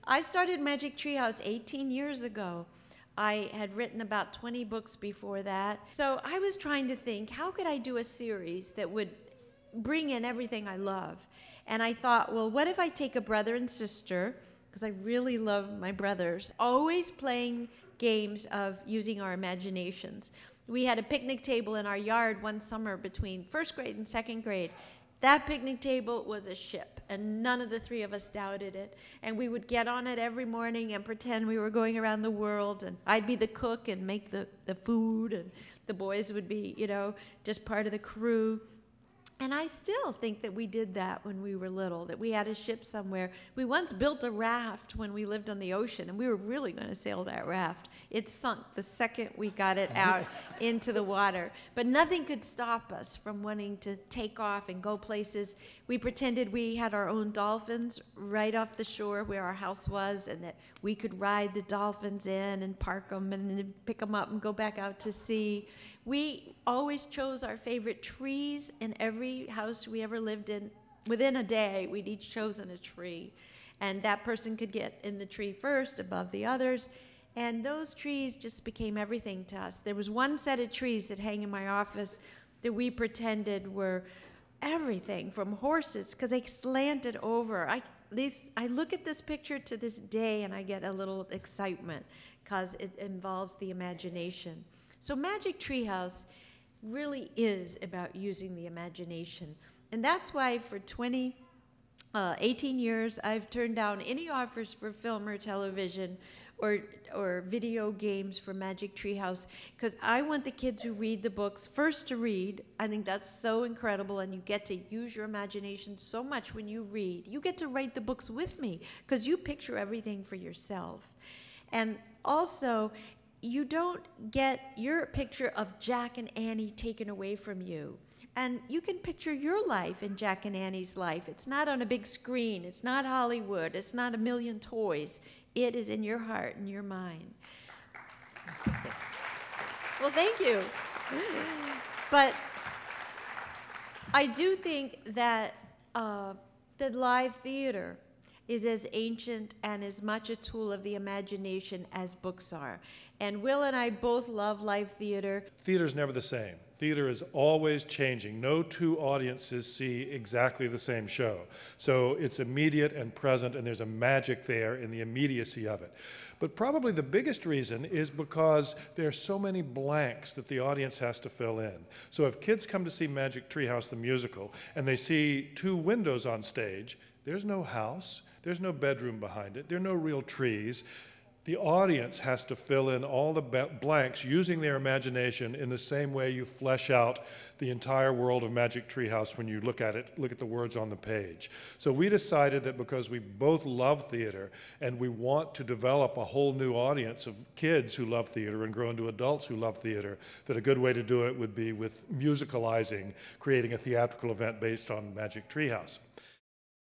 I started Magic Treehouse 18 years ago. I had written about 20 books before that. So I was trying to think, how could I do a series that would bring in everything I love? And I thought, well, what if I take a brother and sister, because I really love my brothers, always playing games of using our imaginations. We had a picnic table in our yard one summer between first grade and second grade. That picnic table was a ship, and none of the three of us doubted it. And we would get on it every morning and pretend we were going around the world, and I'd be the cook and make the food, and the boys would be, you know, just part of the crew. And I still think that we did that when we were little, that we had a ship somewhere. We once built a raft when we lived on the ocean, and we were really going to sail that raft. It sunk the second we got it out into the water. But nothing could stop us from wanting to take off and go places. We pretended we had our own dolphins right off the shore where our house was, and that we could ride the dolphins in and park them and then pick them up and go back out to sea. We always chose our favorite trees in every house we ever lived in. Within a day, we'd each chosen a tree. And that person could get in the tree first above the others. And those trees just became everything to us. There was one set of trees that hang in my office that we pretended were everything from horses, because they slanted over. I look at this picture to this day and I get a little excitement because it involves the imagination. So Magic Treehouse really is about using the imagination. And that's why for 18 years, I've turned down any offers for film or television or video games for Magic Treehouse, because I want the kids who read the books first to read. I think that's so incredible, and you get to use your imagination so much when you read. You get to write the books with me, because you picture everything for yourself. And also, you don't get your picture of Jack and Annie taken away from you. And you can picture your life in Jack and Annie's life. It's not on a big screen. It's not Hollywood. It's not a million toys. It is in your heart and your mind. Well, thank you. But I do think that the live theater is as ancient and as much a tool of the imagination as books are. And Will and I both love live theater. Theater's never the same. Theater is always changing. No two audiences see exactly the same show. So it's immediate and present, and there's a magic there in the immediacy of it. But probably the biggest reason is because there are so many blanks that the audience has to fill in. So if kids come to see Magic Treehouse the musical, and they see two windows on stage, there's no house, there's no bedroom behind it, there are no real trees. The audience has to fill in all the blanks using their imagination in the same way you flesh out the entire world of Magic Treehouse when you look at it, look at the words on the page. So we decided that because we both love theater and we want to develop a whole new audience of kids who love theater and grow into adults who love theater, that a good way to do it would be with musicalizing, creating a theatrical event based on Magic Treehouse.